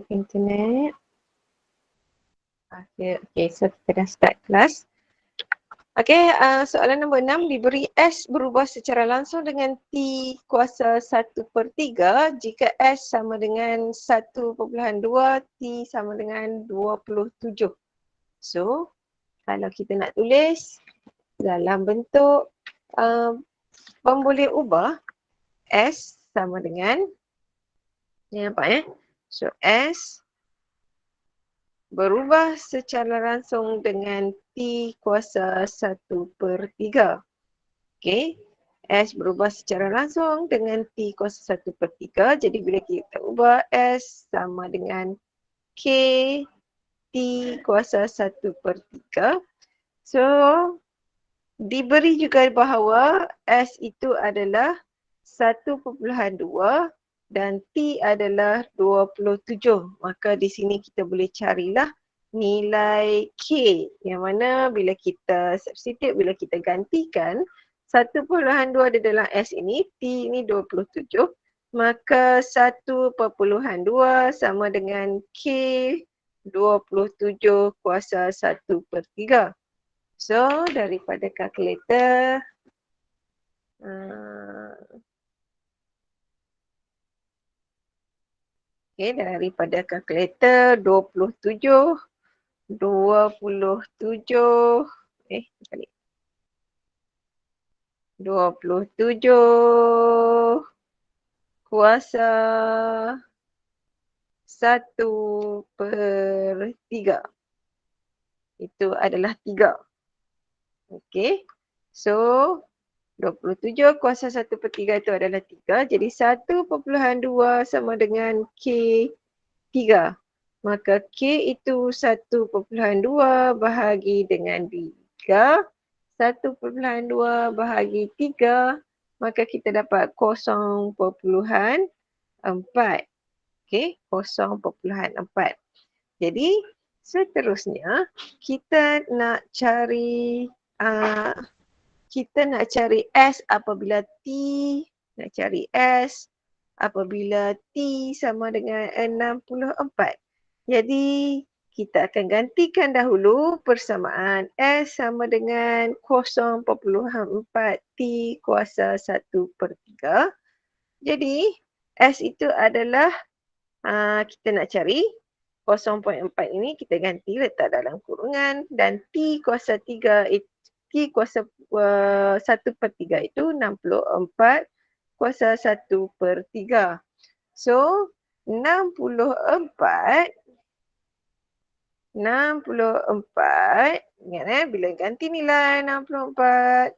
internet. Okay, so kita dah start kelas. Okay, soalan nombor 6, diberi S berubah secara langsung dengan T kuasa 1/3 jika S sama dengan 1/2, T sama dengan 27. So, kalau kita nak tulis dalam bentuk boleh ubah, S sama dengan, ni nampak So, S berubah secara langsung dengan T kuasa 1/3. Okay. S berubah secara langsung dengan T kuasa 1/3. Jadi bila kita ubah S sama dengan K T kuasa 1/3. So, diberi juga bahawa S itu adalah 1/2 dan T adalah 27. Maka di sini kita boleh carilah nilai K yang mana bila kita substitute, bila kita gantikan 1/2 di dalam S ini, T ini 27. Maka 1/2 sama dengan K 27 kuasa 1/3. So, daripada kalkulator, okay, daripada kalkulator 27 kuasa 1/3. Itu adalah 3. Okay. So, 27 kuasa 1/3 itu adalah 3. Jadi 1/2 sama dengan K 3. Maka K itu 1/2 bahagi dengan 3. 1/2 bahagi 3. Maka kita dapat 0.4. Okay, 0.4. Jadi, seterusnya kita nak cari S apabila T sama dengan 64. Jadi kita akan gantikan dahulu persamaan S sama dengan 0.4 T kuasa 1/3. Jadi S itu adalah kita nak cari 0.4 ini kita ganti letak dalam kurungan dan T kuasa 1/3 itu 64 kuasa 1/3. So 64, ingat bila ganti nilai 64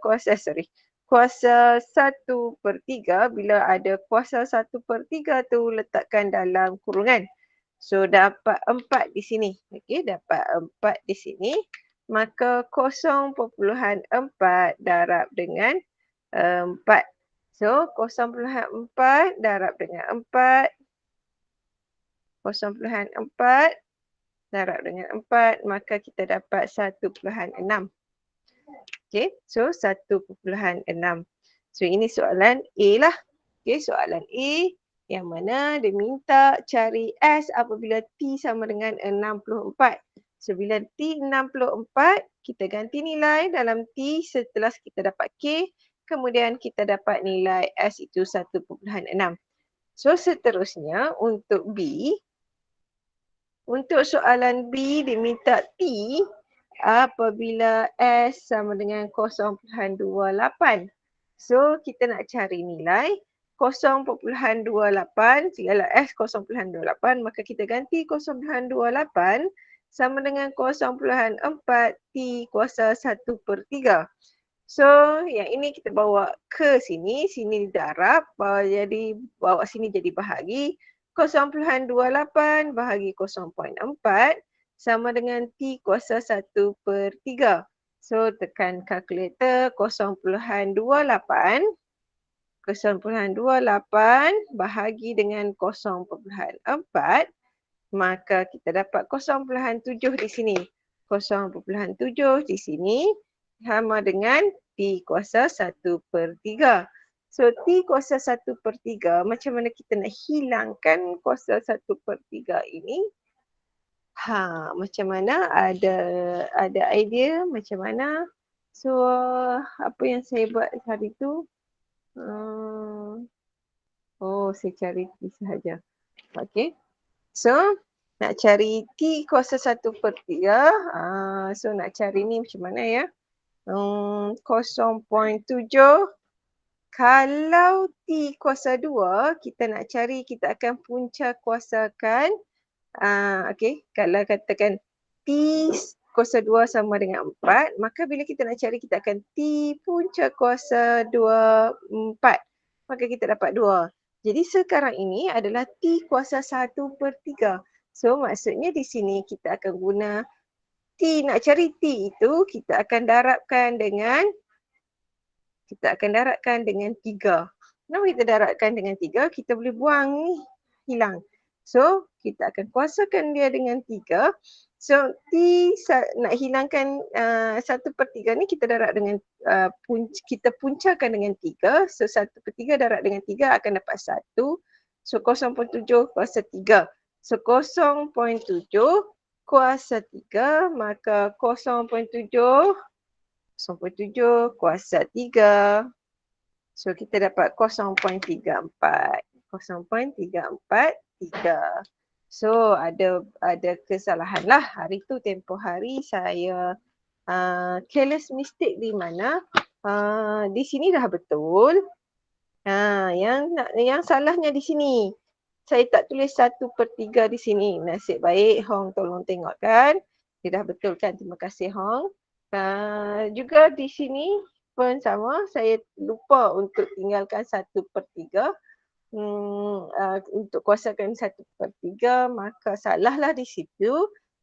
kuasa 1/3, bila ada kuasa 1/3 tu letakkan dalam kurungan. So dapat 4 di sini. Okey, dapat 4 di sini. Maka 0.4 darab dengan 4. So 0.4 darab dengan 4. 0.4 darab dengan 4. Maka kita dapat 1/6. Okey, so 1/6. So ini soalan A lah. Okey, soalan A yang mana dia minta cari S apabila T sama dengan 64. So bila T 64, kita ganti nilai dalam T setelah kita dapat K, kemudian kita dapat nilai S itu 1/6. So seterusnya untuk B, untuk soalan B dia minta T apabila S sama dengan 0.28. So kita nak cari nilai 0.28, jikalau S 0.28 maka kita ganti 0.28 sama dengan 0.4 T kuasa 1/3. So yang ini kita bawa ke sini darab, jadi bawa sini jadi bahagi. 0.28 bahagi 0.4 sama dengan T kuasa 1/3. So tekan kalkulator 0.28 bahagi dengan 0.4, maka kita dapat 0.7 di sini. 0.7 di sini sama dengan T kuasa 1/3. So T kuasa 1/3, macam mana kita nak hilangkan kuasa 1/3 ini? Macam mana? Ada idea macam mana? So apa yang saya buat hari tu? Saya cari T sahaja. Okay. So nak cari T kuasa 1/3. So nak cari ni macam mana ya? 0.7. Kalau T kuasa 2, kita nak cari, kita akan punca kuasakan. Okay, kalau katakan T kuasa 2 sama dengan 4, maka bila kita nak cari, kita akan T punca kuasa 2, 4. Maka kita dapat 2. Jadi sekarang ini adalah T kuasa 1/3. So maksudnya di sini kita akan guna T, nak cari T itu kita akan darabkan dengan 3. Kenapa kita darabkan dengan 3? Kita boleh buang ni, hilang. So kita akan kuasakan dia dengan 3. So T nak hilangkan 1/3 ni kita darab dengan kita puncakan dengan 3. So 1/3 darab dengan 3 akan dapat 1. So 0.7 kuasa 3. So 0.7 kuasa 3, maka 0.7 kuasa 3. So kita dapat 0.34. 0.343. So ada kesalahan lah hari tu, tempoh hari saya careless mistake di mana di sini dah betul. Yang salahnya di sini. Saya tak tulis 1/3 di sini. Nasib baik Hong tolong tengokkan. Dia dah betul kan? Terima kasih Hong. Juga di sini pun sama, saya lupa untuk tinggalkan 1/3 untuk kuasakan 1/3, maka salahlah di situ.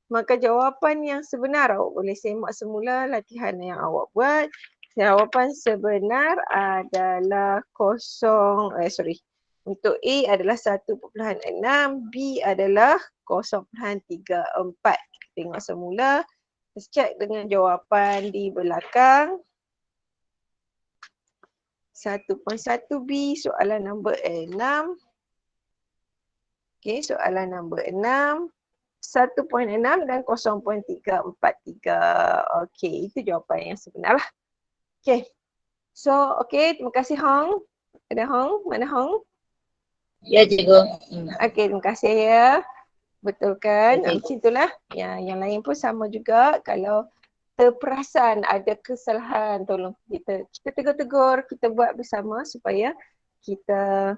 Maka jawapan yang sebenar, awak boleh semak semula latihan yang awak buat. Jawapan sebenar adalah untuk A adalah 1.6, B adalah 0.34. Tengok semula. Let's check dengan jawapan di belakang. 1.1B, soalan nombor 6. Okey, soalan nombor 6. 1.6 dan 0.343. Okey, itu jawapan yang sebenar lah. Okey. So, terima kasih Hong. Ada Hong? Mana Hong? Ya, cikgu. Okey, terima kasih ya. Betul kan? Macam itulah. Yang lain pun sama juga. Kalau terperasan ada kesalahan, tolong kita tegur-tegur, kita buat bersama supaya kita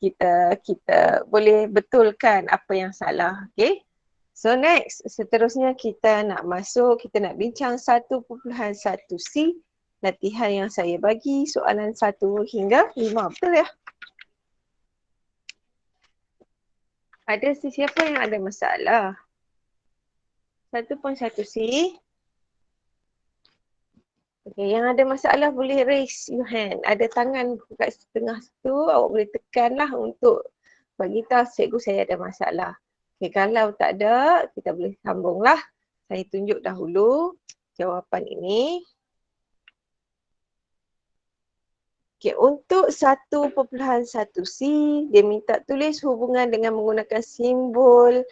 kita boleh betulkan apa yang salah. Okay? So next, seterusnya kita nak bincang 1.1C, latihan yang saya bagi, soalan 1 hingga 5. Betul ya? Ada sesiapa yang ada masalah? 1.1C. Okay, yang ada masalah boleh raise your hand. Ada tangan kat tengah situ, awak boleh tekanlah untuk bagi tahu cikgu saya ada masalah. Okay, kalau tak ada, kita boleh sambunglah. Saya tunjuk dahulu jawapan ini. Okay, untuk 1.1C, dia minta tulis hubungan dengan menggunakan simbol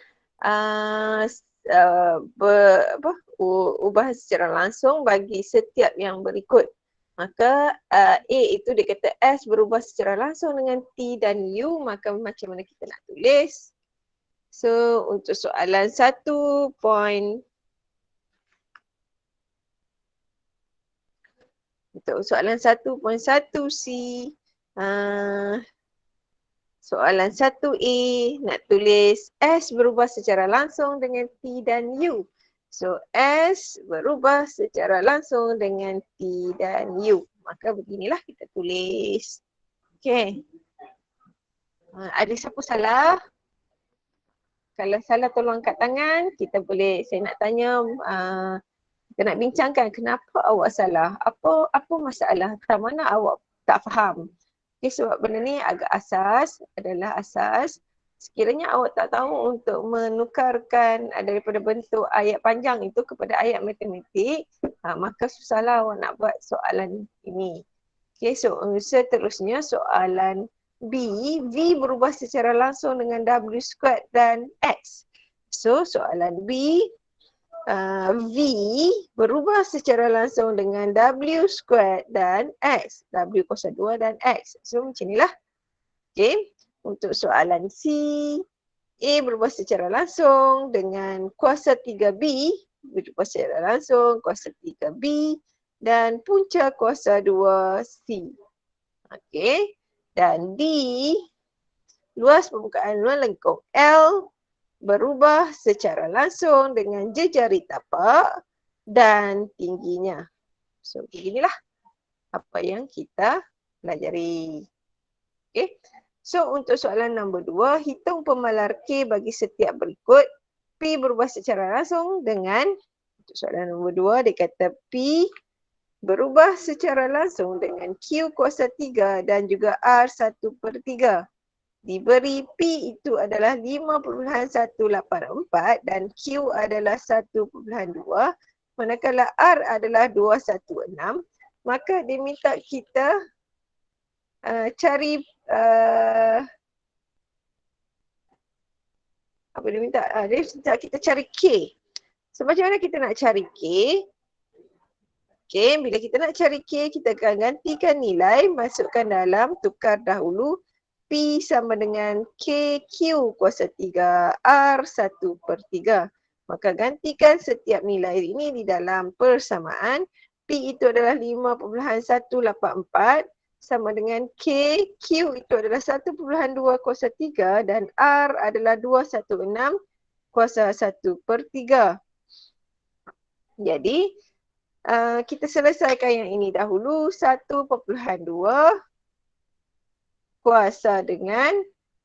ubah secara langsung bagi setiap yang berikut. Maka A itu dia kata S berubah secara langsung dengan T dan U, maka macam mana kita nak tulis? So untuk soalan 1.1C, soalan 1A nak tulis S berubah secara langsung dengan T dan U. So S berubah secara langsung dengan T dan U. Maka beginilah kita tulis. Okay. Ada siapa salah? Kalau salah tolong angkat tangan. Kita boleh, saya nak tanya, kita nak bincangkan kenapa awak salah. Apa masalah? Kat mana awak tak faham? Okay, sebab benda ni agak adalah asas. Sekiranya awak tak tahu untuk menukarkan daripada bentuk ayat panjang itu kepada ayat matematik, maka susahlah awak nak buat soalan ini. Okay, so seterusnya soalan B, V berubah secara langsung dengan W squared dan X. So soalan B, V berubah secara langsung dengan W squared dan X. W kuasa 2 dan X. So macam inilah. Okay. Untuk soalan C, A berubah secara langsung dengan kuasa 3B berubah secara langsung kuasa 3B dan punca kuasa 2C. Okey. Dan D, luas permukaan luar lengkung L berubah secara langsung dengan jejari tapak dan tingginya. So beginilah apa yang kita pelajari. Okey. So untuk soalan nombor 2, hitung pemalar K bagi setiap berikut. P berubah secara langsung dengan, untuk soalan nombor 2 dia kata P berubah secara langsung dengan Q kuasa 3 dan juga R 1/3. Diberi P itu adalah 5.184 dan Q adalah 1.2, manakala R adalah 216, maka dia minta kita cari apa dia minta? Dia minta kita cari K. So macam mana kita nak cari K? Okay, bila kita nak cari K, kita akan gantikan nilai, masukkan dalam, tukar dahulu. P sama dengan KQ kuasa 3 R 1/3. Maka gantikan setiap nilai ini di dalam persamaan. P itu adalah 5.184 sama dengan K, Q itu adalah 1.2 kuasa 3 dan R adalah 216 kuasa 1/3. Jadi kita selesaikan yang ini dahulu. 1.2 kuasa dengan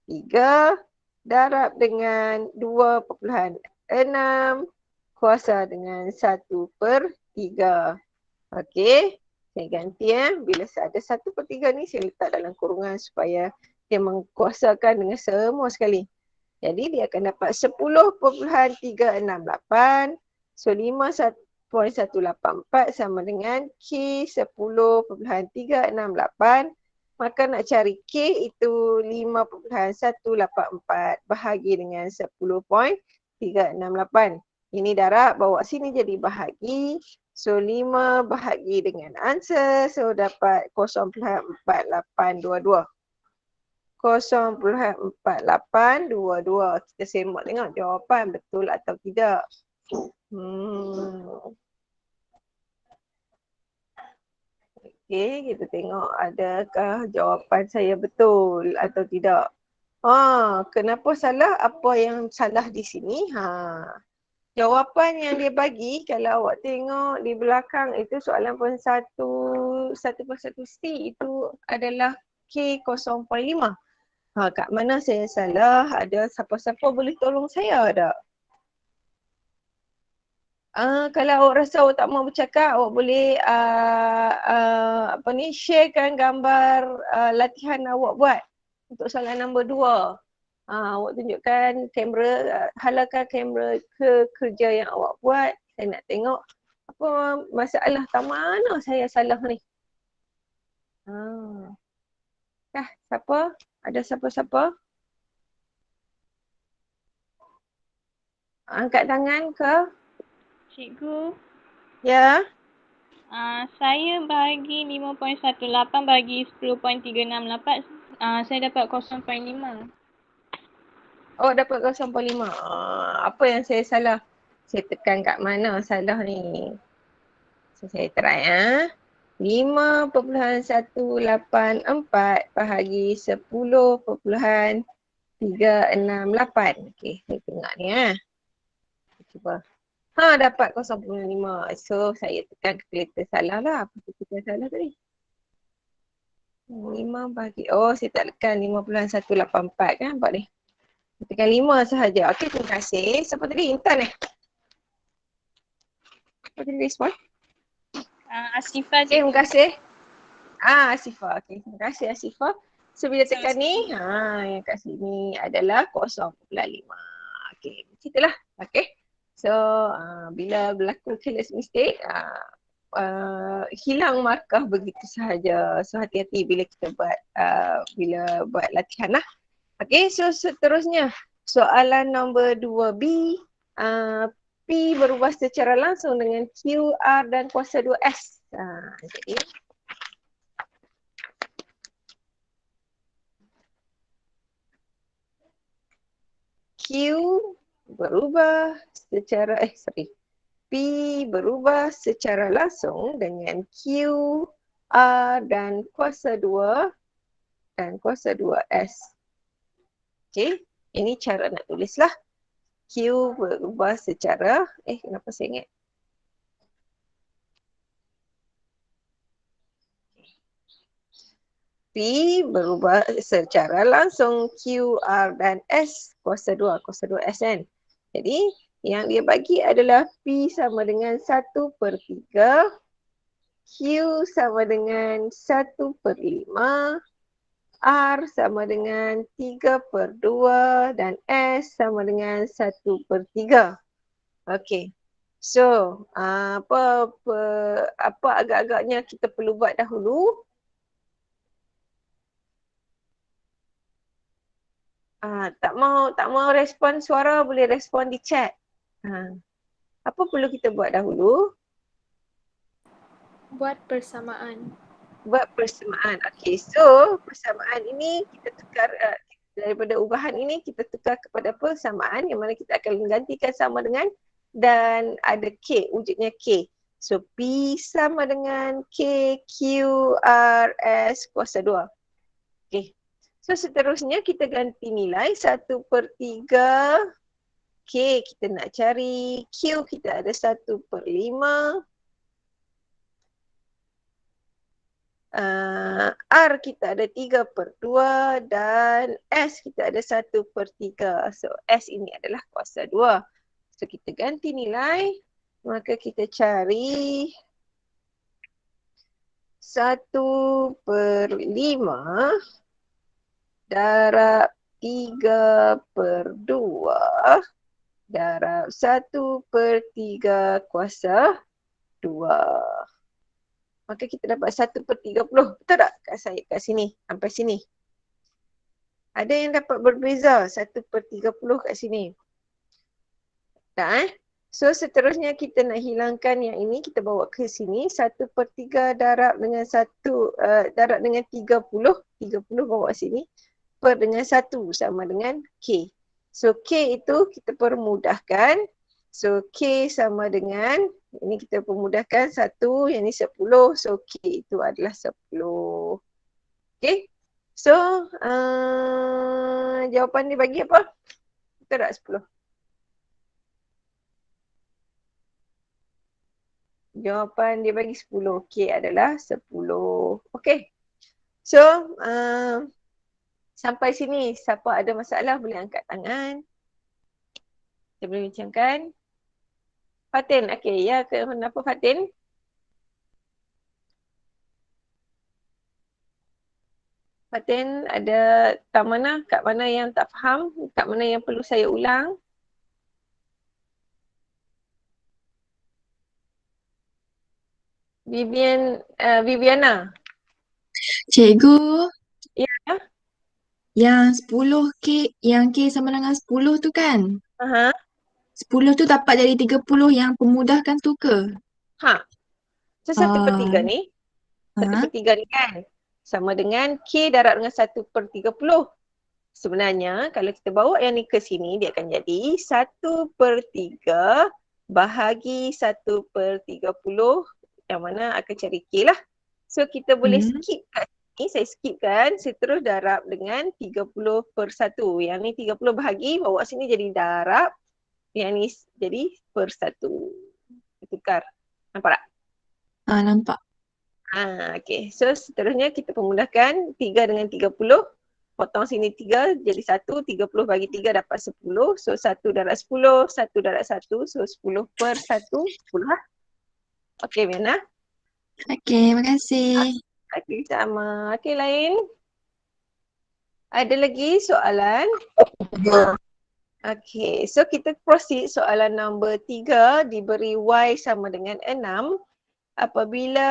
3 darab dengan 2.6 kuasa dengan 1/3. Okey. Saya ganti bila ada 1/3 ni saya letak dalam kurungan supaya dia mengkuasakan dengan semua sekali. Jadi dia akan dapat 10.368. So 5.184 sama dengan K 10.368. Maka nak cari K itu 5.184 bahagi dengan 10.368. Ini darab bawa sini jadi bahagi. So 5 bahagi dengan answer. So dapat 0.4822. 0.4822. Kita semak tengok jawapan betul atau tidak. Okey, kita tengok adakah jawapan saya betul atau tidak. Kenapa salah? Apa yang salah di sini? Jawapan yang dia bagi, kalau awak tengok di belakang itu soalan pun 1.1 C itu adalah K 0.5. Kat mana saya salah? Ada siapa-siapa boleh tolong saya tak? Kalau awak rasa awak tak mau bercakap, awak boleh sharekan gambar latihan awak buat untuk soalan nombor 2. Awak tunjukkan kamera, halalkan kamera ke kerja yang awak buat. Saya nak tengok apa masalah tak mana saya salah ni. Siapa? Ada siapa-siapa? Angkat tangan ke? Cikgu. Ya. Saya bahagi 5.18 bagi 10.368. Saya dapat 0.5. Oh, dapat 0.5. Apa yang saya salah? Saya tekan kat mana salah ni? So, saya try 5.184 bahagi 10.368. Okey, saya tengok ni Cuba. Dapat 0.5. So, saya tekan kalkulator salah lah. Apa kita salah tadi? 5 bahagi, saya tak tekan 5.184 kan nampak ni. Tekan 5 sahaja. Okey, terima kasih. Siapa tadi? Intan Siapa tadi respon? Asifah. Terima kasih. Asifah. Okey, terima kasih Asifah. So bila tekan ni, yang kat sini adalah 0.5. Okay, macam itulah. Okay. So bila berlaku careless mistake, hilang markah begitu sahaja. So hati-hati bila kita buat latihan lah. Okay, so seterusnya soalan nombor 2B. P berubah secara langsung dengan Q, R dan kuasa 2S. Jadi Q berubah secara P berubah secara langsung dengan Q, R dan kuasa 2 dan kuasa 2S. Okay, ini cara nak tulis lah. Q berubah secara, kenapa saya ingat? P berubah secara langsung Q, R dan S kuasa 2 S kan. Jadi yang dia bagi adalah P sama dengan 1/3, Q sama dengan 1/5, R sama dengan 3/2 dan S sama dengan 1/3. Okey. So, apa agak-agaknya kita perlu buat dahulu? Tak mau respon suara, boleh respon di chat. Apa perlu kita buat dahulu? Buat persamaan. Buat persamaan. Okey, so persamaan ini kita tukar daripada ubahan ini kita tukar kepada persamaan yang mana kita akan menggantikan sama dengan dan ada K, wujudnya K. So P sama dengan K, Q, R, S kuasa 2. Okey. So seterusnya kita ganti nilai 1/3. K kita nak cari, Q kita ada 1/5. R kita ada 3/2 dan S kita ada 1/3. So S ini adalah kuasa 2. So kita ganti nilai, maka kita cari 1/5 darab 3/2 darab 1/3 kuasa 2. Maka kita dapat 1/30. Betul tak kat sini? Sampai sini. Ada yang dapat berbeza 1/30 kat sini. Tak So seterusnya kita nak hilangkan yang ini, kita bawa ke sini. 1/3 darab dengan 30. 30 bawa sini. Per dengan 1 sama dengan K. So K itu kita permudahkan. So K sama dengan, ini kita permudahkan 1, yang ni 10. So K itu adalah 10. Okay. So jawapan dia bagi apa? Betul tak 10? Jawapan dia bagi 10. K adalah 10. Okay. So sampai sini siapa ada masalah boleh angkat tangan. Kita boleh bincangkan. Fatin, okey, ya, kenapa Fatin? Fatin ada kat mana yang tak faham, kat mana yang perlu saya ulang? Viviana. Cikgu. Ya. Yang 10K, yang K sama dengan 10 tu kan? 10 tu dapat jadi 30 yang pemudahkan tu ke? So 1/3 ni, 1/3 ni kan sama dengan K darab dengan 1/30. Sebenarnya kalau kita bawa yang ni ke sini, dia akan jadi 1/3 bahagi 1/30 yang mana akan cari K lah. So kita boleh skip kat sini, saya skip kan, saya terus darab dengan 30/1. Yang ni 30 bahagi, bawa sini jadi darab. Yang ni jadi per 1. Tukar. Nampak tak? Nampak. Okay. So seterusnya kita permudahkan 3 dengan 30. Potong sini 3 jadi 1. 30 bagi 3 dapat 10. So 1 darab 10. 1 darab 1. So 10/1. 10 lah. Okay Miana. Okay, terima kasih. Okay, sama. Okay, lain. Ada lagi soalan? Okay, so kita proceed soalan nombor 3, diberi Y sama dengan 6 apabila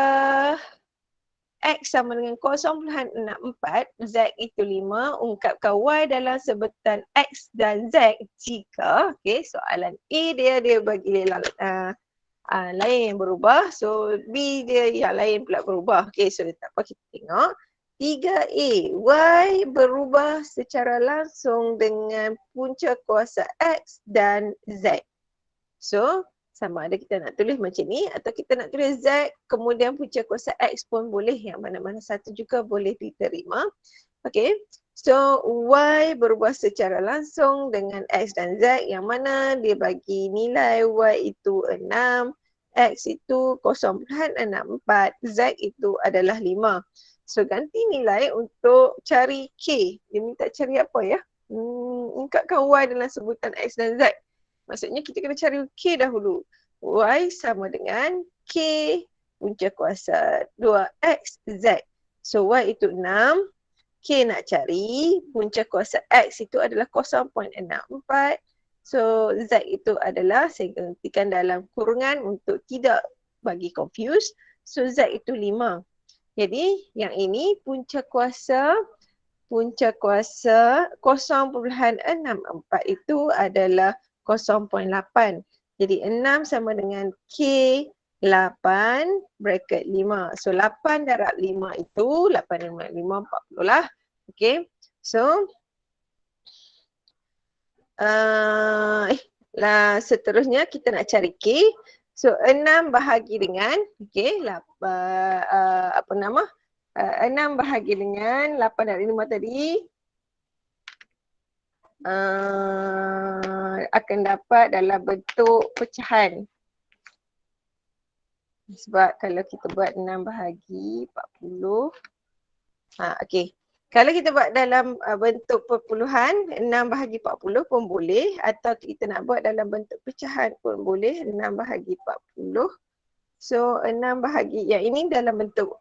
X sama dengan 0.64, Z itu 5, ungkapkan Y dalam sebutan X dan Z jika, okay, soalan A dia bagi lain yang berubah, so B dia yang lain pula berubah. Okay, so tak apa, kita tengok. 3A, Y berubah secara langsung dengan punca kuasa X dan Z. So, sama ada kita nak tulis macam ni atau kita nak tulis Z kemudian punca kuasa X pun boleh, yang mana-mana satu juga boleh diterima. Okay, so Y berubah secara langsung dengan X dan Z yang mana dia bagi nilai Y itu 6, X itu 0.64, Z itu adalah 5. So ganti nilai untuk cari K. Dia minta cari apa ya? Ungkapkan Y dalam sebutan X dan Z. Maksudnya kita kena cari K dahulu. Y sama dengan K punca kuasa 2X Z. So Y itu 6. K nak cari, punca kuasa X itu adalah 0.64. So Z itu adalah, saya gantikan dalam kurungan untuk tidak bagi confuse. So Z itu 5. Jadi yang ini punca kuasa 0.64 itu adalah 0.8. Jadi 6 sama dengan K 8 bracket 5. So 8 darab 5 itu 8 darab 5 40 lah. Okay. So seterusnya kita nak cari K. So 6 bahagi dengan 6 bahagi dengan 8 darab 5 tadi akan dapat dalam bentuk pecahan. Sebab kalau kita buat 6 bahagi 40, okey. Kalau kita buat dalam bentuk perpuluhan, 6 bahagi 40 pun boleh, atau kita nak buat dalam bentuk pecahan pun boleh, 6 bahagi 40. So 6 bahagi, yang ini dalam bentuk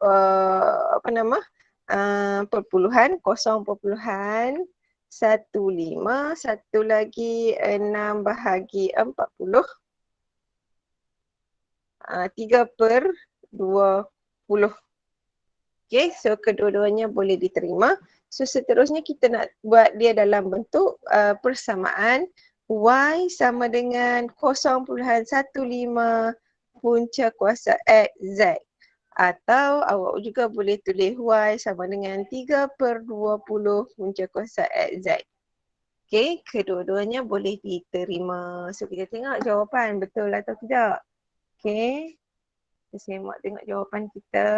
perpuluhan, 0.15, satu lagi 6 bahagi 40. 3/20. Okay, so kedua-duanya boleh diterima. So seterusnya kita nak buat dia dalam bentuk persamaan Y sama dengan 0.15 punca kuasa X Z. Atau awak juga boleh tulis Y sama dengan 3/20 punca kuasa X Z. Okay, kedua-duanya boleh diterima. So kita tengok jawapan betul atau tidak. Okay, kita semak tengok jawapan kita.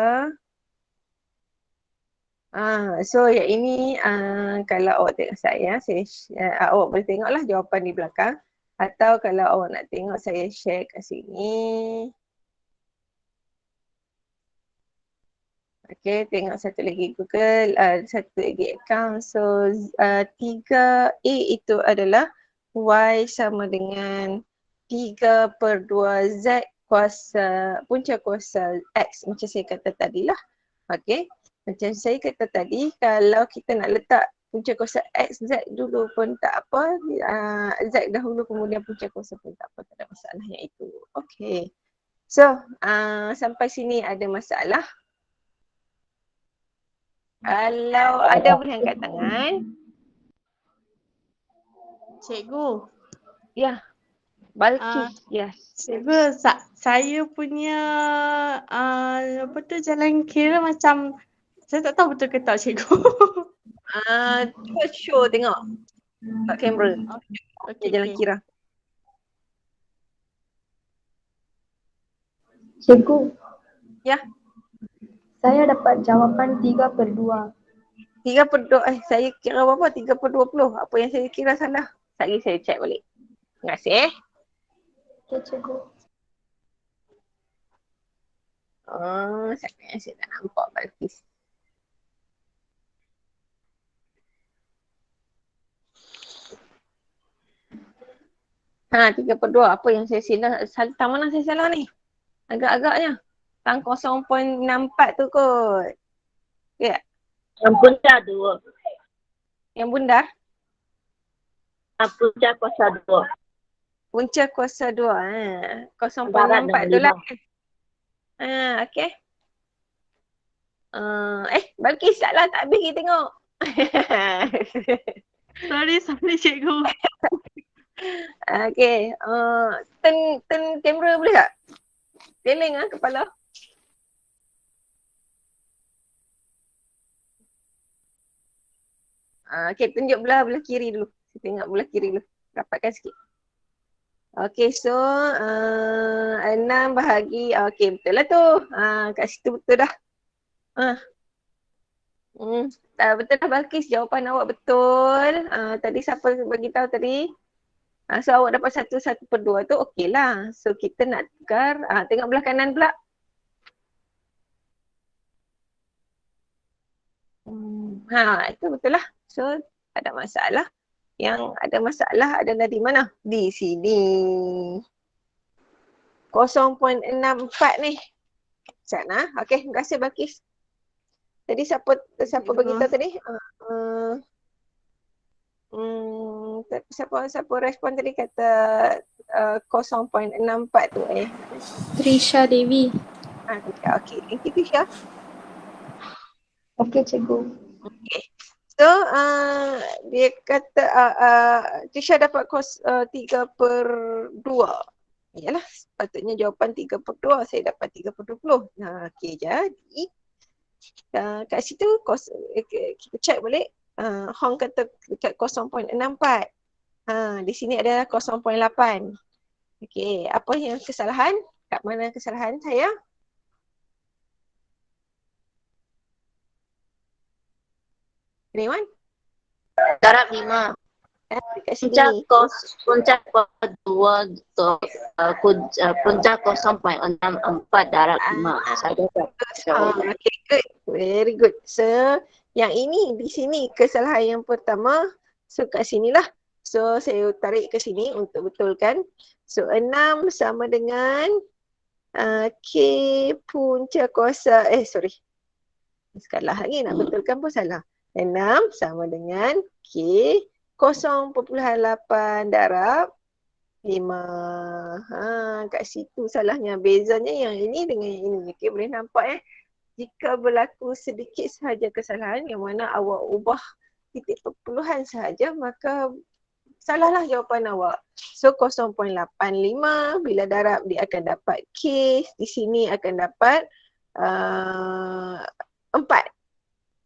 So yang ini kalau awak tengok saya awak boleh tengoklah jawapan di belakang. Atau kalau awak nak tengok saya share kat sini. Okay, tengok satu lagi Google, satu lagi account. So 3A itu adalah Y sama dengan 3/2 Z kuasa punca kuasa X, macam saya kata tadi lah. Okay, macam saya kata tadi, kalau kita nak letak punca kuasa X, Z dulu pun tak apa, Z dahulu kemudian punca kuasa pun tak apa, tak ada masalah yang itu. Okay, so sampai sini ada masalah? Kalau ada boleh angkat tangan. Cikgu. Ya, Balkis. Yes. Cikgu, saya punya jalan kira macam saya tak tahu betul ke tak, cikgu. Cuba show tengok kat kamera. Okay, jalan kira. Cikgu. Ya. Saya dapat jawapan 3/2. 3/2, saya kira berapa? 3/20. Apa yang saya kira salah? Sekali saya check balik. Terima kasih. Okey, cikgu. Saya tak nampak Balkis. Ha, 3/2. Apa yang saya silap? Tang mana saya salah ni? Agak-agaknya. Tang 0.64 tu kot. Ya. Ampun tak tu. Yang bundar? Punca kuasa 2. Punca kuasa 2. Darat 0.64 dengan tu lah. 5. Okey. Balkis tak lah, tak habis kita tengok. Sorry cikgu. Okey. Turn kamera boleh tak? Geleng kepala. Okey, tunjuk belah kiri dulu. Kita tengok belah kiri dulu. Rapatkan sikit. Okey, so 6 bahagi, okey betul lah tu. Kat situ betul dah. Betul dah Balkis, jawapan awak betul. Tadi siapa bagi tahu tadi? So awak dapat 1/2 tu okey lah. So kita nak tukar, tengok belah kanan pula. Itu betul lah. So tak ada masalah. Yang ada masalah adalah di mana? Di sini. 0.64 ni. Sana. Okey, terima kasih Balkis. Tadi siapa bagi tahu tadi? Siapa respon tadi kata 0.64 tu Trisha Devi. Okey, thank you Trisha. Okey cikgu. Okay. So dia kata Trisha dapat 3/2. Yalah, sepatutnya jawapan 3/2. Saya dapat 3/20. Okey, jadi kat situ kita check balik. Hong kata dekat 0.64. Di sini adalah 0.8. Okey, apa yang kesalahan? Kat mana kesalahan saya? Anyone? Darab 5. Dekat sini. Punca kuasa 2 tu. Punca 0.64 darab 5. Saya dapat. Okay, good. Very good. So, yang ini di sini kesalahan yang pertama. So, kat sinilah. So, saya tarik ke sini untuk betulkan. So, 6 sama dengan K punca kuasa, sorry. Sekali lagi nak betulkan pun salah. 6 sama dengan K 0.8 darab 5. Kat situ salahnya. Bezanya yang ini dengan yang ini. Okay, boleh nampak jika berlaku sedikit sahaja kesalahan yang mana awak ubah titik perpuluhan sahaja, maka salahlah jawapan awak. So 0.85 bila darab dia akan dapat K, di sini akan dapat 4.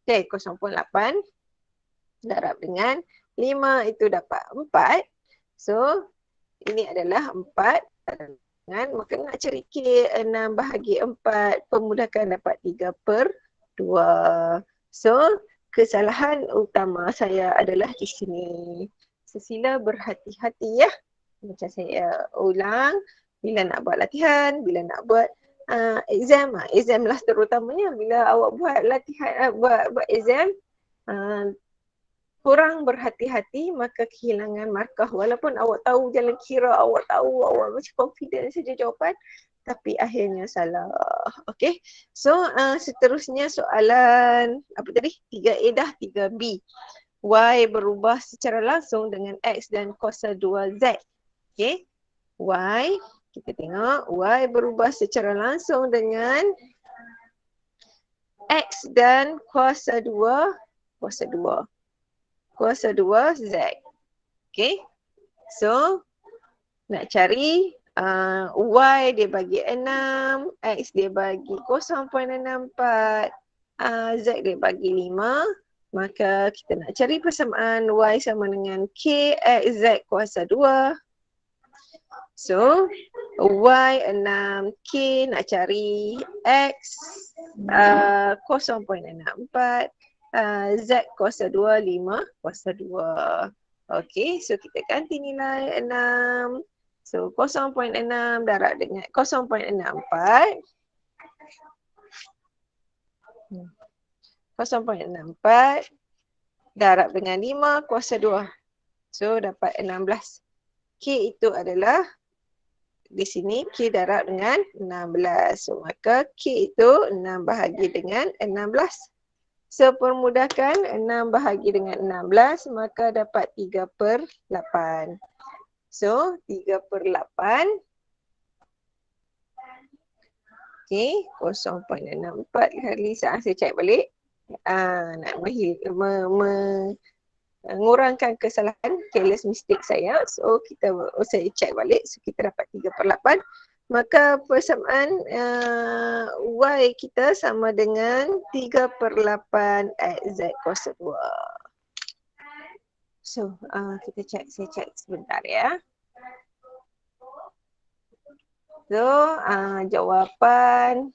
Okay, 0.8 darab dengan 5 itu dapat 4. So ini adalah 4 dengan, maka nak cari K 6 bahagi 4, pemudahkan dapat 3/2. So kesalahan utama saya adalah di sini. Sila berhati-hati ya. Macam saya ulang, bila nak buat latihan, bila nak buat exam lah terutamanya. Bila awak buat latihan, buat exam, kurang berhati-hati maka kehilangan markah. Walaupun awak tahu jalan kira, awak tahu, awak macam confident saja jawapan, tapi akhirnya salah. Okay, so seterusnya soalan apa tadi? 3A dah, 3B. Y berubah secara langsung dengan X dan kuasa 2Z. Okay, Y, kita tengok Y berubah secara langsung dengan X dan kuasa 2Z. Okay, so nak cari Y dia bagi 6, X dia bagi 0.64, Z dia bagi 5. Maka kita nak cari persamaan Y sama dengan K X Z kuasa 2. So Y 6, K nak cari X 0.64, Z kuasa 2, 5 kuasa 2. Okay, so kita ganti nilai 6. So 0.6 darab dengan 0.64. 0.64 darab dengan 5 kuasa 2. So dapat 16. K itu adalah di sini K darab dengan 16. So maka K itu 6 bahagi dengan 16. Sepermudahkan 6 bahagi dengan 16 maka dapat 3/8. So 3/8. Okey, 0.64 kali saya cek balik. Nak mengurangkan kesalahan, careless mistake saya. So saya cek balik, so kita dapat 3/8. Maka persamaan Y kita sama dengan 3/8 XZ kuasa 2. So saya cek sebentar ya. So jawapan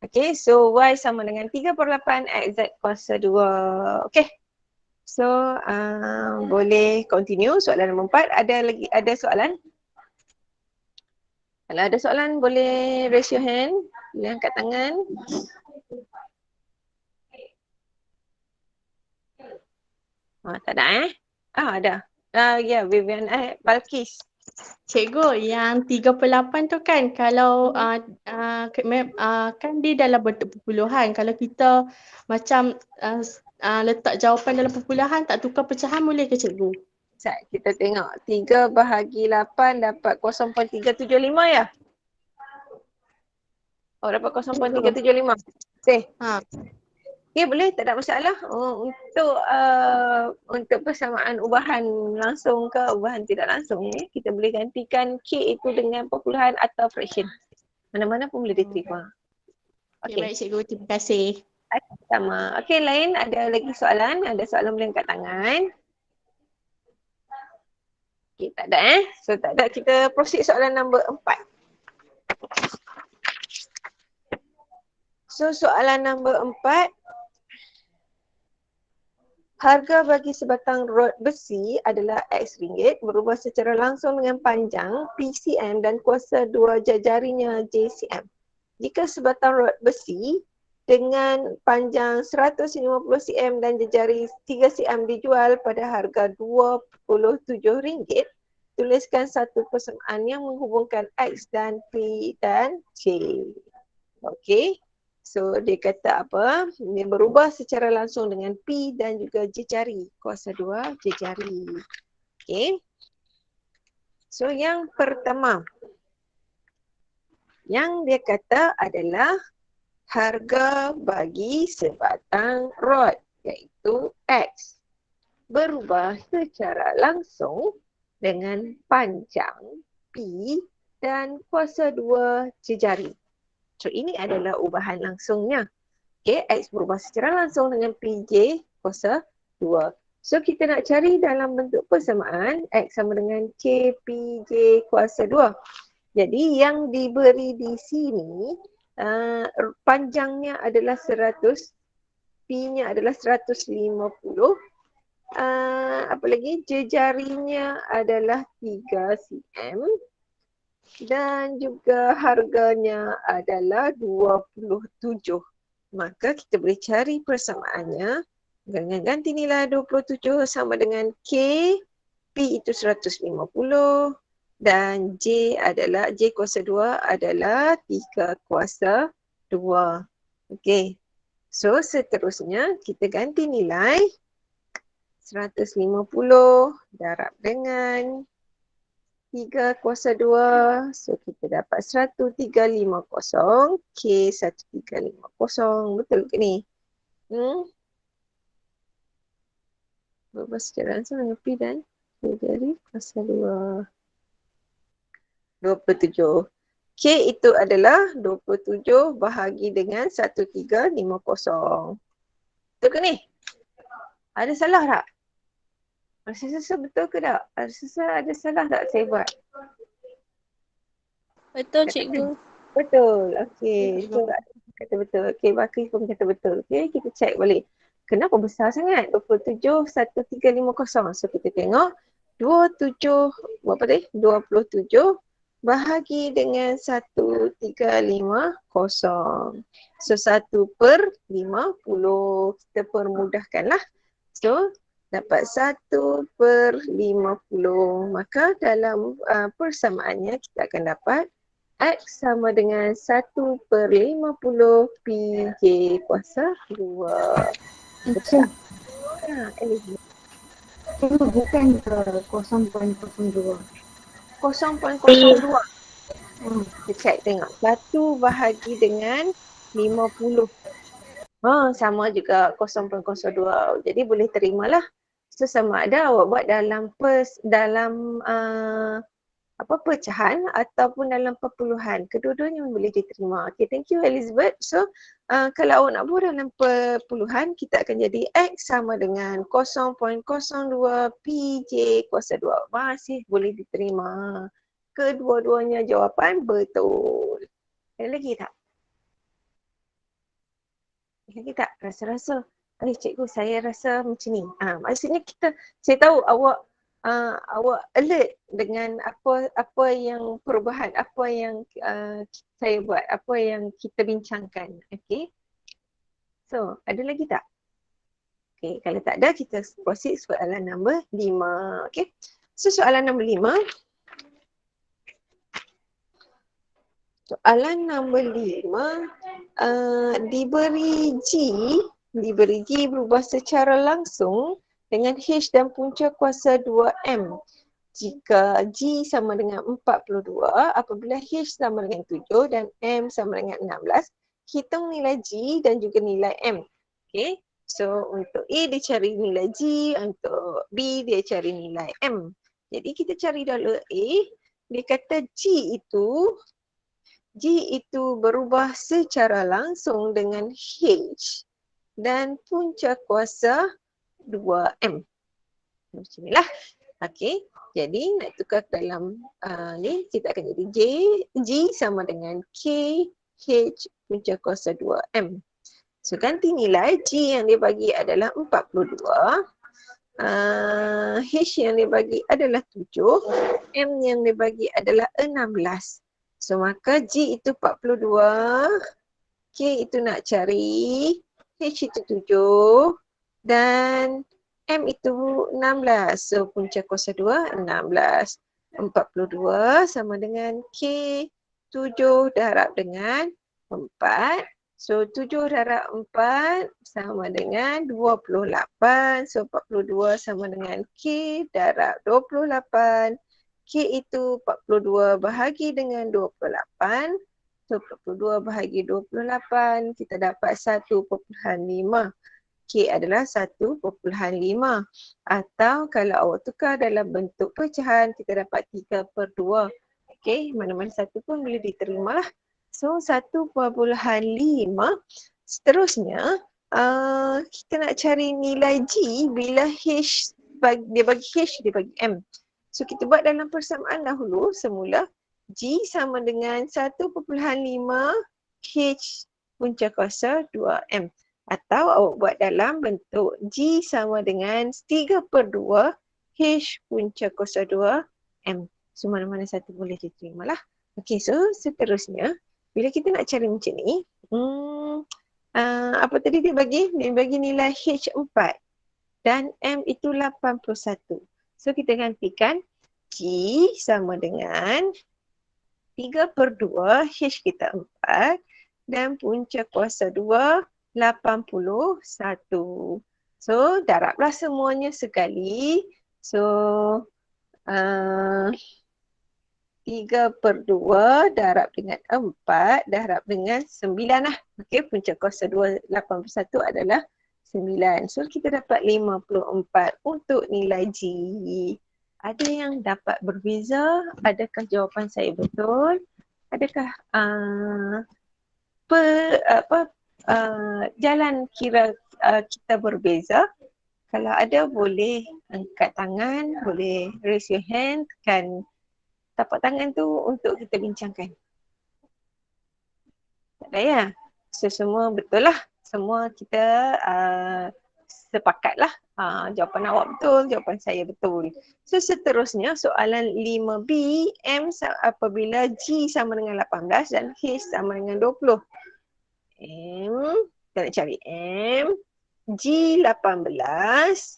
okay, so Y sama dengan 3/8 XZ kuasa 2. Okay. So boleh continue soalan nombor 4. Ada soalan? Kalau ada soalan boleh raise your hand, boleh angkat tangan. Tak ada ada. Ya, Vivian Balkis. Cikgu, yang 3/8 tu kan kalau kan dia dalam bentuk perpuluhan. Kalau kita macam letak jawapan dalam perpuluhan tak tukar pecahan boleh ke cikgu? Sekejap, kita tengok. 3 bahagi 8 dapat 0.375 ya? Oh, dapat 0.375. Okay. Okay, boleh, tak ada masalah. Untuk persamaan ubahan langsung ke ubahan tidak langsung ni, kita boleh gantikan K itu dengan perpuluhan atau fraction. Mana-mana pun boleh diterima. Okay, baik cikgu, terima kasih. Sama. Okay, lain ada lagi soalan? Ada soalan boleh angkat tangan. Okay, tak ada So tak ada, kita proceed soalan nombor 4. So soalan nombor 4. Harga bagi sebatang rod besi adalah X ringgit berubah secara langsung dengan panjang PCM dan kuasa 2 jarinya JCM. Jika sebatang rod besi dengan panjang 150 cm dan jari 3 cm dijual pada harga RM27, tuliskan satu persamaan yang menghubungkan X dan P dan J. Okey. So dia kata apa? Dia berubah secara langsung dengan P dan juga J jari. Kuasa 2 J jari. Okey. So yang pertama. Yang dia kata adalah harga bagi sebatang rod iaitu X berubah secara langsung dengan panjang P dan kuasa 2 J jari. So ini adalah ubahan langsungnya. Okay, X berubah secara langsung dengan PJ kuasa 2. So kita nak cari dalam bentuk persamaan X sama dengan K PJ kuasa 2. Jadi yang diberi di sini panjangnya adalah 100, P-nya adalah 150. Apa lagi? Jarinya adalah 3 cm. Dan juga harganya adalah 27. Maka kita boleh cari persamaannya dengan ganti nilai 27 sama dengan K, P itu 150 dan J adalah, J kuasa 2 adalah 3 kuasa 2. Okey. So seterusnya kita ganti nilai 150 darab dengan 3 kuasa 2, so kita dapat 1350, K 1350, betul ke ni? Berubah secara langsung dengan P dan J jari kuasa 2. 27. K itu adalah 27 bahagi dengan 1350. Betul ke ni? Ada salah tak? Rasa betul ke tak? Rasa ada salah tak saya buat? Betul cikgu. Betul. Okey. So kata betul. Okey, Bakri pun kata betul. Okey, kita cek balik. Kenapa besar sangat? 27 1350. So kita tengok 27 berapa tadi? 27 bahagi dengan 1350. So 1/50. Kita permudahkanlah. So dapat 1/50. Maka dalam persamaannya kita akan dapat X sama dengan 1/50 PJ kuasa 2. Betul? Elizabeth. Bukan 0.02. 0.02. Kita check tengok. 1 bahagi dengan 50. Sama juga 0.02. Jadi boleh terimalah. So sama ada awak buat dalam pecahan ataupun dalam perpuluhan. Kedua-duanya boleh diterima. Okay, thank you Elizabeth. So kalau awak nak buat dalam perpuluhan, kita akan jadi X sama dengan 0.02 PJ kuasa 2. Masih boleh diterima. Kedua-duanya jawapan betul. Ada lagi tak? Ada lagi tak? Rasa-rasa. Cikgu saya rasa macam ni. Maksudnya saya tahu awak alert dengan apa yang perubahan, apa yang saya buat, apa yang kita bincangkan. Okay. So, ada lagi tak? Okay, kalau tak ada, kita proceed soalan nombor 5. Okay. So, soalan nombor 5. Soalan nombor 5, diberi G berubah secara langsung dengan H dan punca kuasa 2M. Jika G sama dengan 42, apabila H sama dengan 7 dan M sama dengan 16, hitung nilai G dan juga nilai M. Okay. So, untuk A dia cari nilai G, untuk B dia cari nilai M. Jadi, kita cari dulu A. Dia kata G itu berubah secara langsung dengan H dan punca kuasa 2M. Macam inilah. Okey. Jadi nak tukar dalam ni kita akan jadi G sama dengan K H punca kuasa 2M. So ganti nilai G yang dia bagi adalah 42. H yang dia bagi adalah 7. M yang dia bagi adalah 16. So maka G itu 42, K itu nak cari, H itu 7 dan M itu 16. So punca kuasa 2, 16. 42 sama dengan K, 7 darab dengan 4. So 7 darab 4 sama dengan 28. So 42 sama dengan K darab 28. K itu 42 bahagi dengan 28. So 42 bahagi 28 kita dapat 1/5. K adalah 1/5. Atau kalau awak tukar dalam bentuk pecahan kita dapat 3/2. Okay, mana-mana satu pun boleh diterima lah. So 1/5. Seterusnya kita nak cari nilai G bila H dia bagi H, dia bagi M. So kita buat dalam persamaan dahulu semula. G sama dengan 1/5 H punca kuasa 2M. Atau awak buat dalam bentuk G sama dengan 3/2 H punca kuasa 2M. So mana-mana satu boleh diterima lah. Okay, so seterusnya bila kita nak cari macam ni, apa tadi dia bagi? Dia bagi nilai H 4 dan M itu 81. So kita gantikan G sama dengan 3/2 H kita 4 dan punca kuasa 2 81. So darablah semuanya sekali. So 3/2 darab dengan 4 darab dengan 9 lah. Okey, punca kuasa 2 81 adalah 9. So kita dapat 54 untuk nilai G. Ada yang dapat berbeza? Adakah jawapan saya betul? Adakah jalan kira kita berbeza? Kalau ada boleh angkat tangan, boleh raise your hand, tekan tapak tangan tu untuk kita bincangkan. Tak ada ya? So semua betul lah. Semua kita sepakatlah. Jawapan awak betul, jawapan saya betul. So seterusnya soalan 5B, M apabila G sama dengan 18 dan H sama dengan 20. M, kita nak cari M, G 18,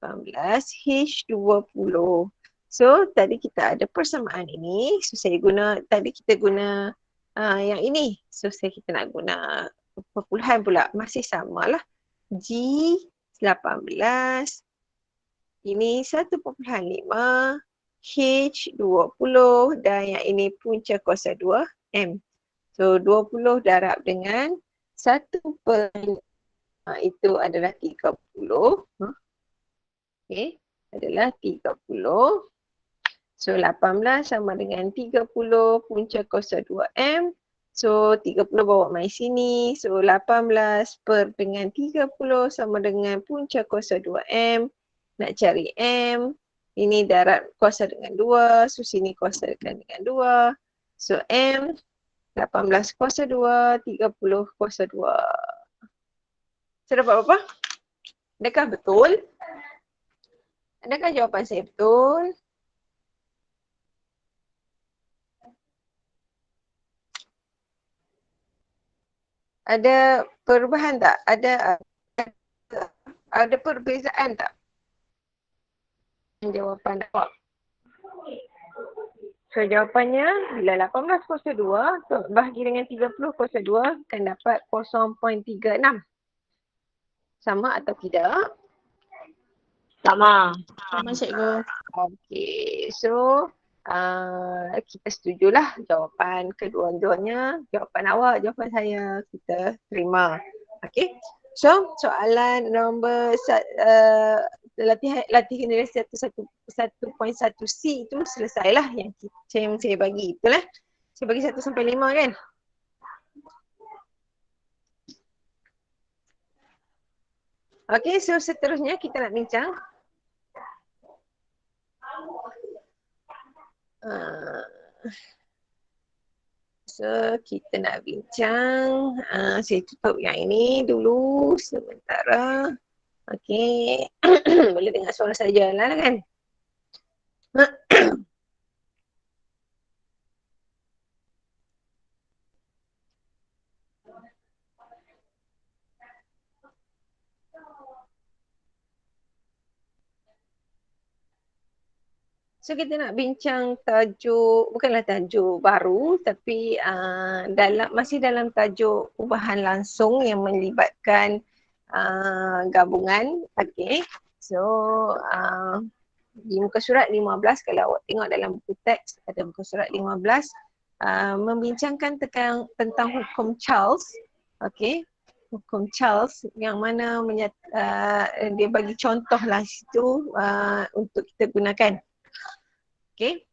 18H20. So tadi kita ada persamaan ini. So tadi kita guna yang ini. So kita nak guna perpuluhan pula. Masih samalah. G18. Ini 1.5. H20 dan yang ini punca kuasa 2M. So 20 darab dengan 1 per itu adalah 30. Okay, adalah 30. So 18 sama dengan 30 punca kuasa 2M. So 30 bawa mai sini. So 18 per dengan 30 sama dengan punca kuasa 2M. Nak cari M. Ini darab kuasa dengan 2. So sini kuasa dengan 2. So M 18 kuasa 2, 30 kuasa 2. So dapat berapa? Adakah betul? Adakah jawapan saya betul? Ada perubahan tak? Ada perbezaan tak? Jawapan awak. So jawapannya bila 18 kuasa 2 so bahagi dengan 30 kuasa 2 akan dapat 0.36. Sama atau tidak? Sama. Sama cikgu. Okey. So kita setujulah jawapan kedua-duanya. Jawapan awak, jawapan saya kita terima. Okey. So soalan nombor latihan generasi 1.1C itu selesailah yang saya bagi itulah. Saya bagi 1 sampai 5 kan? Okey, so seterusnya kita nak bincang so kita nak bincang saya tutup yang ini dulu sementara. Okey. Boleh dengar suara saya lah kan? So kita nak bincang tajuk, bukanlah tajuk baru tapi masih dalam tajuk perubahan langsung yang melibatkan gabungan. Okay. So di muka surat 15 kalau awak tengok dalam buku teks ada muka surat 15 membincangkan tentang hukum Charles. Okay. Hukum Charles yang mana dia bagi contoh lah situ untuk kita gunakan. Okay.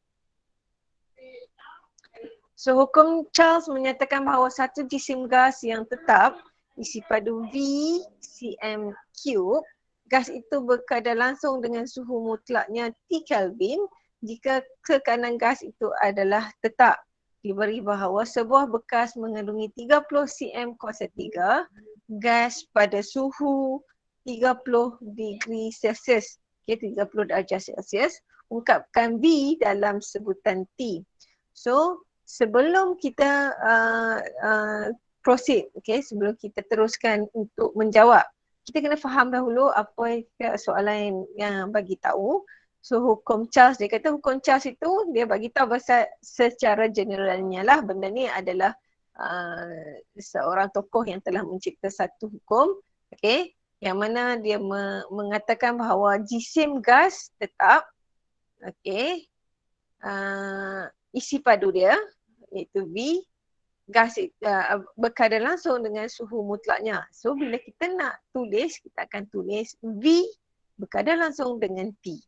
So hukum Charles menyatakan bahawa satu jisim gas yang tetap isi padu V cm cube, gas itu berkadar langsung dengan suhu mutlaknya T Kelvin jika tekanan gas itu adalah tetap. Diberi bahawa sebuah bekas mengandungi 30 cm kuasa 3 gas pada suhu 30 degree Celsius. Okay, 30 darjah Celsius. Ungkapkan V dalam sebutan T. So sebelum kita proceed, okay, sebelum kita teruskan untuk menjawab, kita kena faham dahulu apa soalan yang bagi tahu. So hukum Charles, dia kata hukum Charles itu dia bagi tahu secara generalnya lah benda ni adalah seorang tokoh yang telah mencipta satu hukum, okay, yang mana dia mengatakan bahawa jisim gas tetap, okay, isi padu dia iaitu V, gas berkadar langsung dengan suhu mutlaknya. So bila kita nak tulis, kita akan tulis V berkadar langsung dengan T.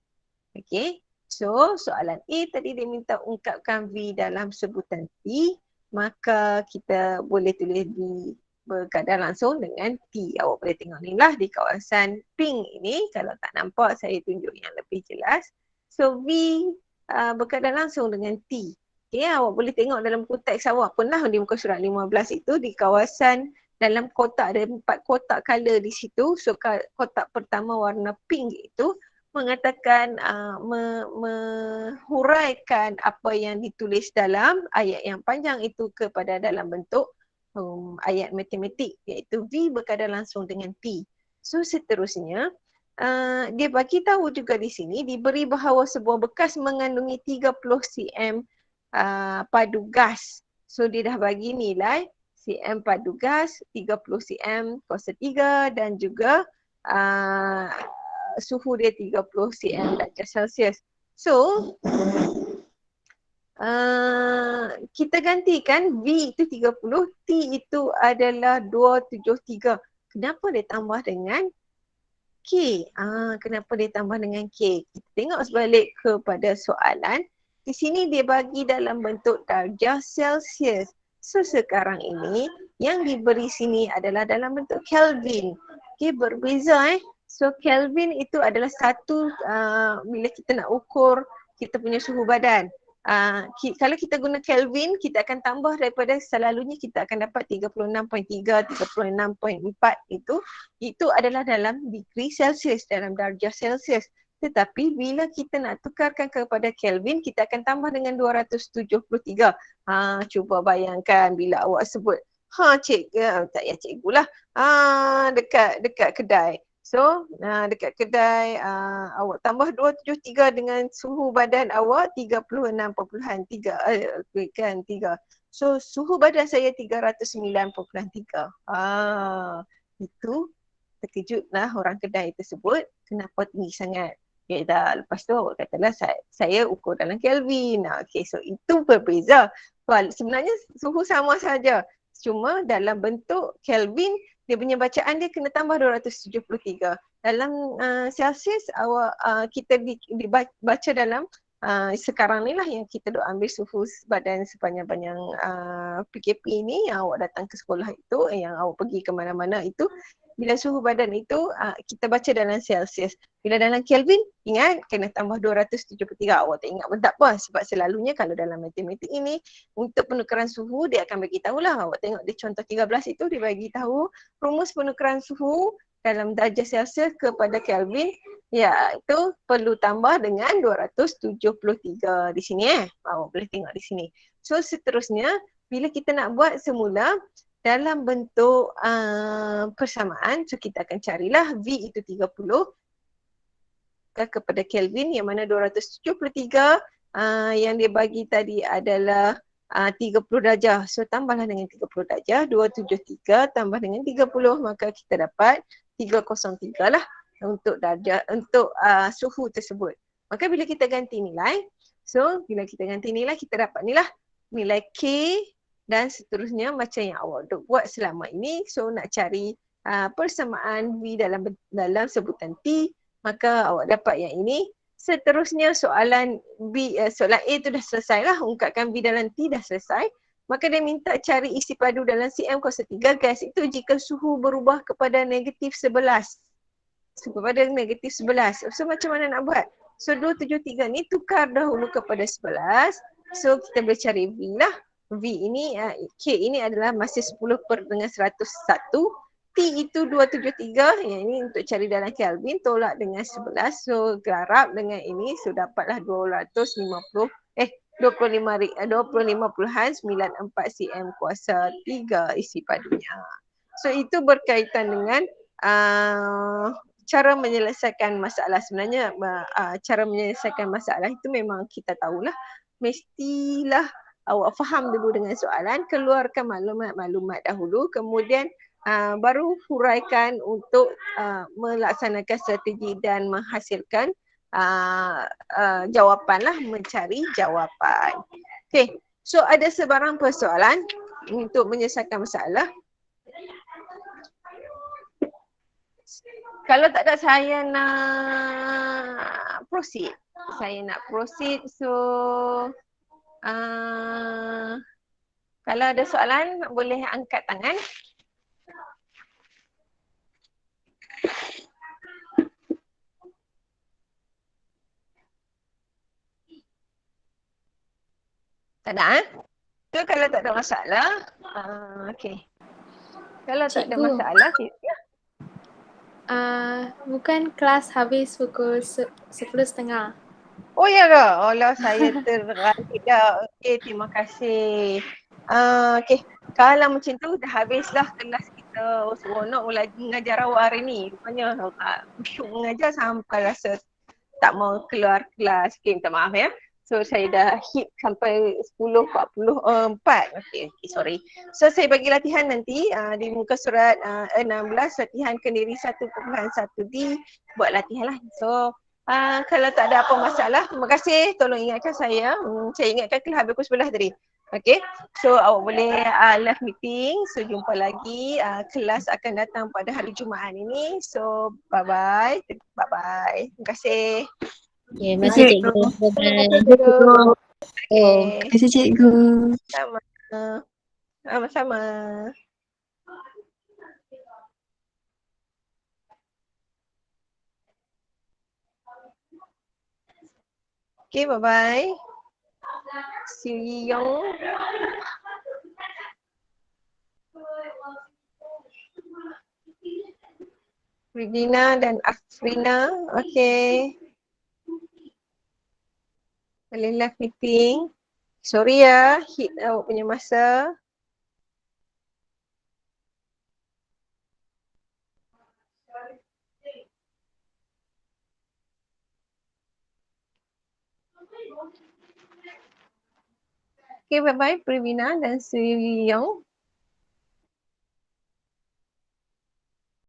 Okay, so soalan A tadi dia minta ungkapkan V dalam sebutan T, maka kita boleh tulis V berkadar langsung dengan T. Awak boleh tengok ni lah di kawasan pink ini, kalau tak nampak saya tunjuk yang lebih jelas. So V berkadar langsung dengan T. Okay, awak boleh tengok dalam buku teks awak pun lah di muka surat 15 itu di kawasan dalam kotak ada 4 kotak color di situ. So kotak pertama warna pink itu mengatakan menghuraikan apa yang ditulis dalam ayat yang panjang itu kepada dalam bentuk ayat matematik iaitu V berkadar langsung dengan T. So seterusnya dia bagi tahu juga di sini diberi bahawa sebuah bekas mengandungi 30 cm padu gas. So dia dah bagi nilai cm padu gas 30 cm kuasa 3 dan juga suhu dia 30 cm darjah Celsius. So kita gantikan V itu 30, T itu adalah 273. Kenapa dia tambah dengan K? Kenapa dia tambah dengan K? Kita tengok sebalik kepada soalan. Di sini dia bagi dalam bentuk darjah Celsius. So sekarang ini yang diberi sini adalah dalam bentuk Kelvin. Okay, berbeza So Kelvin itu adalah satu bila kita nak ukur kita punya suhu badan. Kalau kita guna Kelvin, kita akan tambah daripada selalunya kita akan dapat 36.3, 36.4 itu adalah dalam degree Celsius, dalam darjah Celsius. Tetapi bila kita nak tukarkan kepada Kelvin, kita akan tambah dengan 273. Cuba bayangkan bila awak sebut, cikgu, tak payah cikgu lah, dekat kedai. So dekat kedai awak tambah 273 dengan suhu badan awak 36.3 kan 3. So suhu badan saya 309.3. Itu terkejutlah orang kedai tersebut, kenapa tinggi sangat. Okay, dah lepas tu awak katalah saya ukur dalam Kelvin. Okay, so itu berbeza. Sebenarnya suhu sama saja. Cuma dalam bentuk Kelvin dia punya bacaan dia kena tambah 273. Dalam Celsius awak kita dibaca dalam sekarang ni lah yang kita duk ambil suhu badan sepanjang-panjang PKP ni, yang awak datang ke sekolah itu, yang awak pergi ke mana-mana itu, bila suhu badan itu kita baca dalam Celsius. Bila dalam Kelvin, ingat kena tambah 273. Awak tak ingat pun tak apa, sebab selalunya kalau dalam matematik ini untuk penukaran suhu dia akan bagi tahulah. Awak tengok di contoh 13 itu dia bagi tahu rumus penukaran suhu dalam darjah Celsius kepada Kelvin, itu perlu tambah dengan 273 di sini awak boleh tengok di sini. So seterusnya bila kita nak buat semula dalam bentuk persamaan, so kita akan carilah V itu 30 kepada Kelvin, yang mana 273 yang dia bagi tadi adalah 30 darjah. So tambahlah dengan 30 darjah, 273 tambah dengan 30, maka kita dapat 303 lah untuk darjah, untuk suhu tersebut. Maka bila kita ganti nilai, bila kita ganti nilai kita dapat ni lah nilai K dan seterusnya macam yang awak buat selama ini. So nak cari persamaan V dalam sebutan T, maka awak dapat yang ini. Seterusnya soalan soalan A tu dah selesai lah, ungkapkan V dalam T dah selesai. Maka dia minta cari isi padu dalam cm kuasa 3 gas itu jika suhu berubah kepada negatif 11. Kepada negatif 11. So macam mana nak buat? So 273 ni tukar dahulu kepada 11. So kita boleh cari V lah. V ini, K ini adalah masih 10/101. T itu 273, yang ini untuk cari dalam Kelvin, tolak dengan 11. So garap dengan ini, so dapatlah 25.94 cm kuasa 3 isi padunya. So itu berkaitan dengan cara menyelesaikan masalah. Sebenarnya cara menyelesaikan masalah itu memang kita tahulah, mestilah awak faham dulu dengan soalan, keluarkan maklumat-maklumat dahulu, kemudian baru huraikan untuk melaksanakan strategi dan menghasilkan jawapan lah, mencari jawapan. Okay, so ada sebarang persoalan untuk menyelesaikan masalah. Kalau tak ada, saya nak proceed. So kalau ada soalan boleh angkat tangan. Tak ada So kalau tak ada masalah, okay. Kalau tak ada masalah, ya. Bukan kelas habis pukul 10.30. Oh ya ke? Allah, saya terangkit dah. Okay, terima kasih. Okay, kalau macam tu dah habislah kelas kita. Seronok lagi mengajar awak hari ni. Rupanya mengajar sampai rasa tak mau keluar kelas. Okay, minta maaf ya. So saya dah hit sampai 10.44. Okay, sorry. So saya bagi latihan nanti di muka surat 16, latihan kendiri 1.1D. Buat latihan lah. So kalau tak ada apa masalah, terima kasih. Tolong ingatkan saya. Saya ingatkan kelas habis pukul 11 tadi. Okay, so awak boleh live meeting. So jumpa lagi. Kelas akan datang pada hari Jumaat ini. So bye-bye. Bye-bye. Terima kasih. Okay, terima kasih cikgu. Bye-bye. Okay. Terima kasih cikgu. Sama. Sama-sama. Okay, bye-bye. See you. Regina dan Afrina. Okay. Boleh live meeting. Sorry ya, hit awak punya masa. Okay, bye-bye Privina dan Sri Yong.